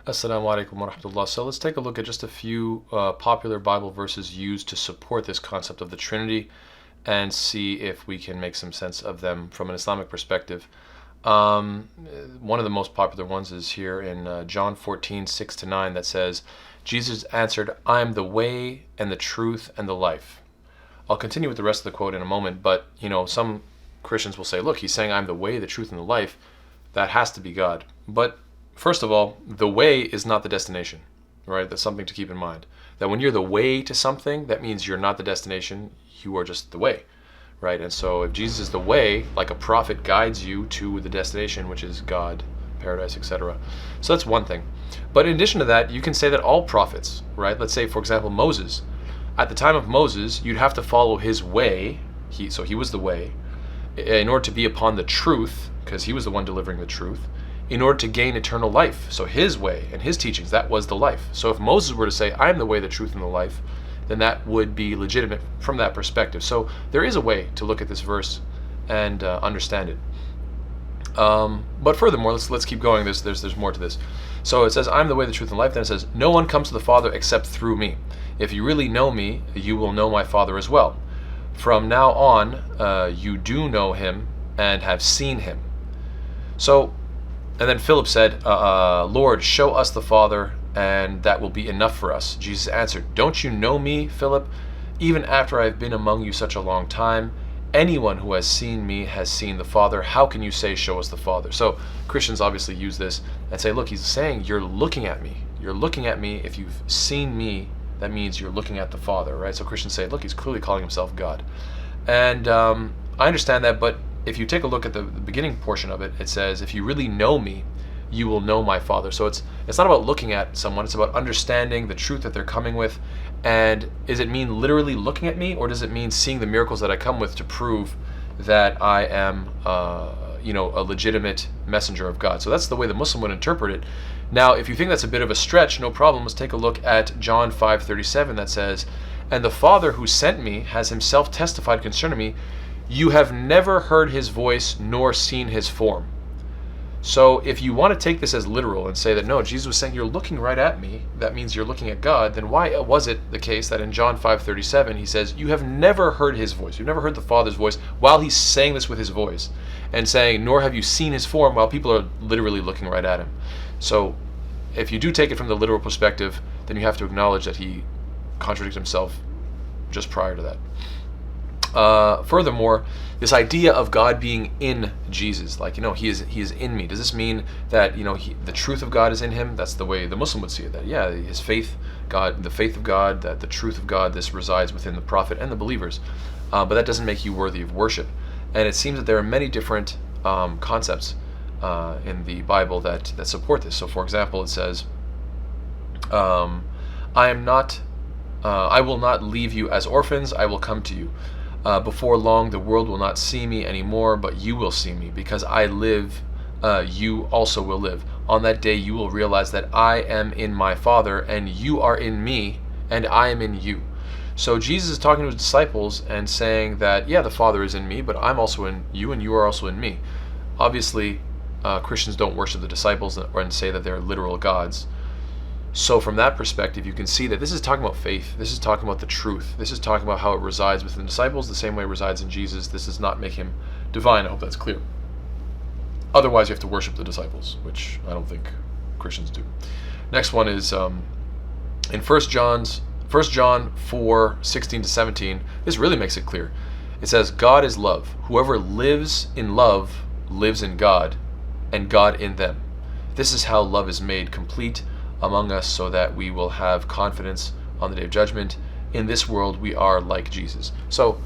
Assalamu alaikum wa rahmatullah. So let's take a look at just a few popular Bible verses used to support this concept of the Trinity and see if we can make some sense of them from an Islamic perspective. One of the most popular ones is here in John 14:6-9 that says, Jesus answered, I am the way and the truth and the life. I'll continue with the rest of the quote in a moment, but some Christians will say, look, he's saying I'm the way, the truth, and the life. That has to be God. But first of all, the way is not the destination, right? That's something to keep in mind. That when you're the way to something, that means you're not the destination, you are just the way, right? And so if Jesus is the way, like a prophet guides you to the destination, which is God, paradise, etc. So that's one thing. But in addition to that, you can say that all prophets, right? Let's say, for example, Moses. At the time of Moses, you'd have to follow his way. So he was the way. In order to be upon the truth, because he was the one delivering the truth, in order to gain eternal life. So his way and his teachings, that was the life. So if Moses were to say, I am the way, the truth, and the life, then that would be legitimate from that perspective. So there is a way to look at this verse and understand it. But furthermore, let's keep going. There's more to this. So it says, I am the way, the truth, and life. Then it says, no one comes to the Father except through me. If you really know me, you will know my Father as well. From now on, you do know him and have seen him. So, and then Philip said, Lord, show us the Father, and that will be enough for us. Jesus answered, don't you know me, Philip? Even after I've been among you such a long time, anyone who has seen me has seen the Father. How can you say, show us the Father? So Christians obviously use this and say, look, he's saying, you're looking at me. You're looking at me. If you've seen me, that means you're looking at the Father, right? So Christians say, look, he's clearly calling himself God. And I understand that, but if you take a look at the beginning portion of it, it says, if you really know me, you will know my Father. So it's not about looking at someone, it's about understanding the truth that they're coming with. And does it mean literally looking at me, or does it mean seeing the miracles that I come with to prove that I am a legitimate messenger of God? So that's the way the Muslim would interpret it. Now, if you think that's a bit of a stretch, no problem. Let's take a look at John 5:37 that says, and the Father who sent me has himself testified concerning me, you have never heard his voice nor seen his form. So if you want to take this as literal and say that no, Jesus was saying you're looking right at me, that means you're looking at God, then why was it the case that in John 5:37 he says you have never heard his voice, you've never heard the Father's voice, while he's saying this with his voice and saying nor have you seen his form, while people are literally looking right at him. So if you do take it from the literal perspective, then you have to acknowledge that he contradicted himself just prior to that. Furthermore, this idea of God being in Jesus, like he is in me. Does this mean that the truth of God is in him? That's the way the Muslim would see it. That his faith, God, the faith of God, that the truth of God, this resides within the prophet and the believers. But that doesn't make you worthy of worship. And it seems that there are many different concepts in the Bible that support this. So, for example, it says, I will not leave you as orphans. I will come to you. Before long, the world will not see me anymore, but you will see me. Because I live, you also will live. On that day, you will realize that I am in my Father, and you are in me, and I am in you. So Jesus is talking to his disciples and saying that, the Father is in me, but I'm also in you, and you are also in me. Obviously, Christians don't worship the disciples and say that they're literal gods. So from that perspective, you can see that this is talking about faith. This is talking about the truth. This is talking about how it resides within the disciples the same way it resides in Jesus. This does not make him divine. I hope that's clear. Otherwise, you have to worship the disciples, which I don't think Christians do. Next one is in 1 John 4:16-17. This really makes it clear. It says, God is love. Whoever lives in love lives in God, and God in them. This is how love is made complete among us, so that we will have confidence on the day of judgment. In this world, we are like Jesus. So,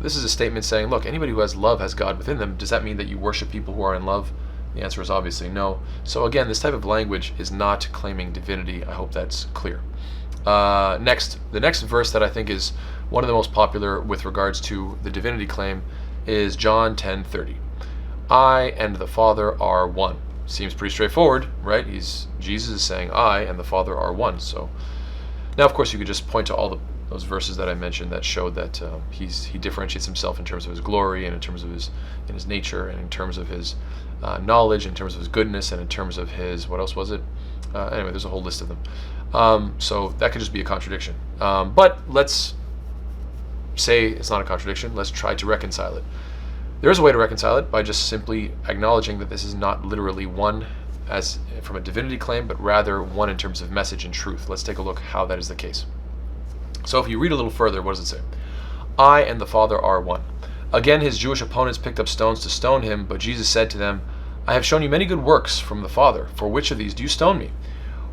this is a statement saying, look, anybody who has love has God within them. Does that mean that you worship people who are in love? The answer is obviously no. So again, this type of language is not claiming divinity. I hope that's clear. The next verse that I think is one of the most popular with regards to the divinity claim is John 10:30. I and the Father are one. Seems pretty straightforward, right? Jesus is saying, I and the Father are one. So now, of course, you could just point to all those verses that I mentioned that showed that he differentiates himself in terms of his glory, and in terms of his nature, and in terms of his knowledge, in terms of his goodness, and in terms of his, what else was it? Anyway, there's a whole list of them. So that could just be a contradiction. But let's say it's not a contradiction. Let's try to reconcile it. There is a way to reconcile it by just simply acknowledging that this is not literally one as from a divinity claim, but rather one in terms of message and truth. Let's take a look how that is the case. So if you read a little further, what does it say? I and the Father are one. Again, his Jewish opponents picked up stones to stone him, but Jesus said to them, I have shown you many good works from the Father. For which of these do you stone me?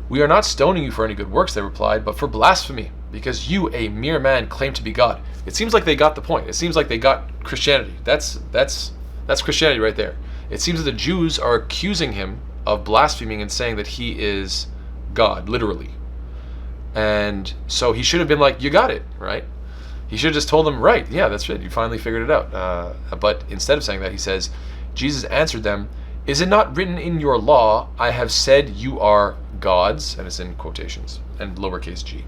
We are not stoning you for any good works, they replied, but for blasphemy, because you, a mere man, claim to be God. It seems like they got the point. It seems like they got Christianity. That's Christianity right there. It seems that the Jews are accusing him of blaspheming and saying that he is God, literally. And so he should have been like, you got it, right? He should have just told them, right, yeah, that's it. You finally figured it out. But instead of saying that, he says, Jesus answered them, is it not written in your law, I have said you are gods, and it's in quotations, and lowercase g.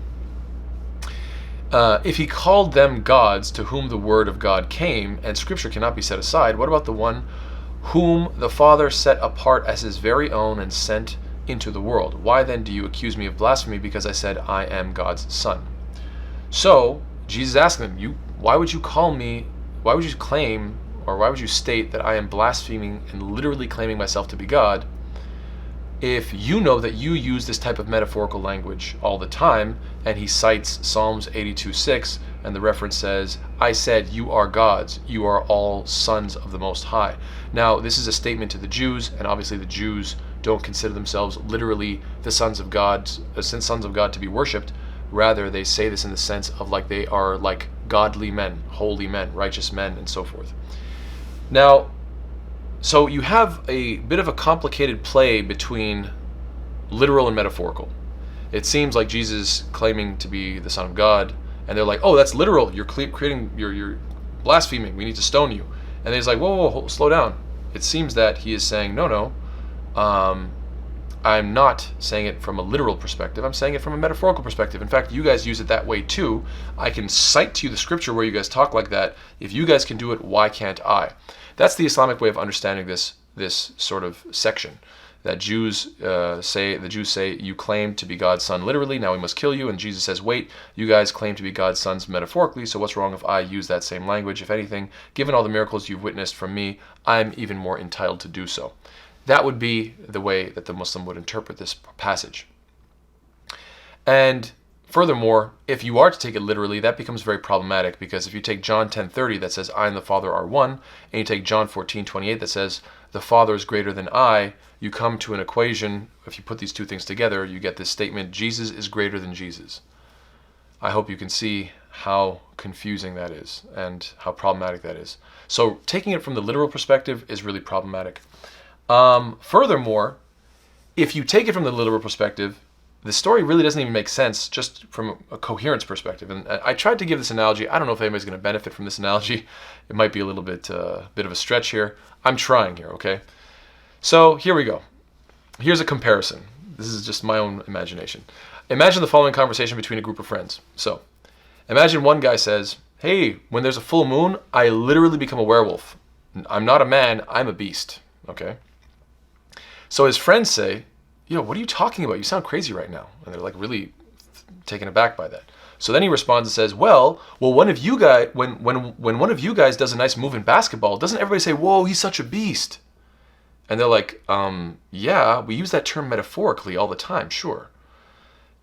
If he called them gods to whom the word of God came, and scripture cannot be set aside, what about the one whom the Father set apart as his very own and sent into the world? Why then do you accuse me of blasphemy because I said I am God's son? So Jesus asked them, why would you claim, or why would you state that I am blaspheming and literally claiming myself to be God, if you know that you use this type of metaphorical language all the time? And he cites Psalms 82:6, and the reference says, I said you are gods, you are all sons of the Most High. Now, this is a statement to the Jews, and obviously the Jews don't consider themselves literally the sons of God to be worshipped. Rather, they say this in the sense of like they are like godly men, holy men, righteous men, and so forth. Now, so you have a bit of a complicated play between literal and metaphorical. It seems like Jesus claiming to be the Son of God, and they're like, oh, that's literal. You're blaspheming. We need to stone you. And he's like, whoa, slow down. It seems that he is saying, no, I'm not saying it from a literal perspective. I'm saying it from a metaphorical perspective. In fact, you guys use it that way too. I can cite to you the scripture where you guys talk like that. If you guys can do it, why can't I? That's the Islamic way of understanding this sort of section. That the Jews say, you claim to be God's son literally, now we must kill you. And Jesus says, wait, you guys claim to be God's sons metaphorically, so what's wrong if I use that same language? If anything, given all the miracles you've witnessed from me, I'm even more entitled to do so. That would be the way that the Muslim would interpret this passage. And furthermore, if you are to take it literally, that becomes very problematic, because if you take John 10:30 that says, I and the Father are one, and you take John 14:28 that says, the Father is greater than I, you come to an equation. If you put these two things together, you get this statement, Jesus is greater than Jesus. I hope you can see how confusing that is and how problematic that is. So taking it from the literal perspective is really problematic. Furthermore, if you take it from the literal perspective, the story really doesn't even make sense just from a coherence perspective. And I tried to give this analogy. I don't know if anybody's going to benefit from this analogy. It might be a little bit of a stretch here. I'm trying here, okay? So here we go. Here's a comparison. This is just my own imagination. Imagine the following conversation between a group of friends. So imagine one guy says, hey, when there's a full moon, I literally become a werewolf. I'm not a man, I'm a beast, okay? So his friends say, yo, what are you talking about? You sound crazy right now. And they're like really taken aback by that. So then he responds and says, well, one of you guys, when one of you guys does a nice move in basketball, doesn't everybody say, whoa, he's such a beast? And they're like, yeah, we use that term metaphorically all the time, sure.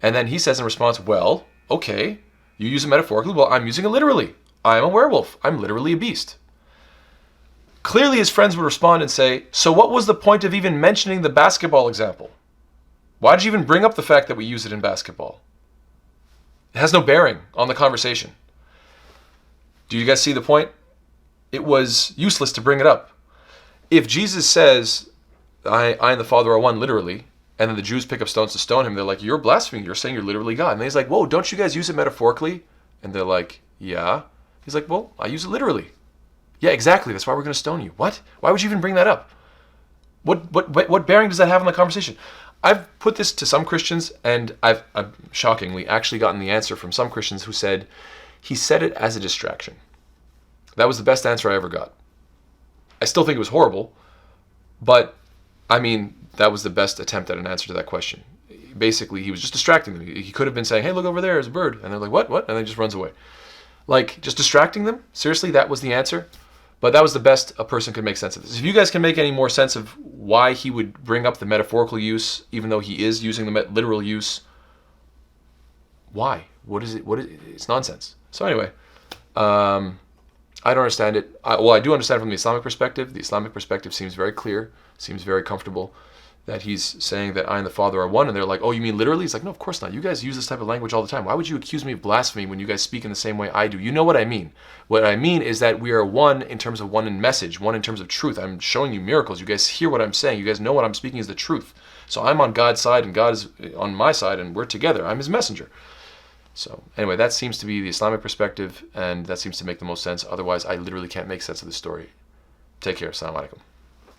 And then he says in response, well, okay, you use it metaphorically, well, I'm using it literally. I'm a werewolf. I'm literally a beast. Clearly his friends would respond and say, so what was the point of even mentioning the basketball example? Why did you even bring up the fact that we use it in basketball? It has no bearing on the conversation. Do you guys see the point? It was useless to bring it up. If Jesus says, I and the Father are one literally, and then the Jews pick up stones to stone him, they're like, you're blaspheming, you're saying you're literally God. And then he's like, whoa, don't you guys use it metaphorically? And they're like, yeah. He's like, well, I use it literally. Yeah, exactly, that's why we're going to stone you. What? Why would you even bring that up? What bearing does that have on the conversation? I've put this to some Christians, and I've shockingly actually gotten the answer from some Christians who said, he said it as a distraction. That was the best answer I ever got. I still think it was horrible, but I mean, that was the best attempt at an answer to that question. basically he was just distracting them. He could have been saying, hey, look over there, there's a bird. And they're like, what? And then he just runs away. Like, just distracting them? Seriously, that was the answer? But that was the best a person could make sense of this. If you guys can make any more sense of why he would bring up the metaphorical use, even though he is using the literal use, why? What is it? It's nonsense. So anyway, I don't understand it. I do understand from the Islamic perspective. The Islamic perspective seems very clear, seems very comfortable, that he's saying that I and the Father are one, and they're like, oh, you mean literally? He's like, no, of course not. You guys use this type of language all the time. Why would you accuse me of blasphemy when you guys speak in the same way I do? You know what I mean. What I mean is that we are one in terms of one in message, one in terms of truth. I'm showing you miracles. You guys hear what I'm saying. You guys know what I'm speaking is the truth. So I'm on God's side, and God is on my side, and we're together. I'm his messenger. So anyway, that seems to be the Islamic perspective, and that seems to make the most sense. Otherwise, I literally can't make sense of the story. Take care. Assalamu alaikum.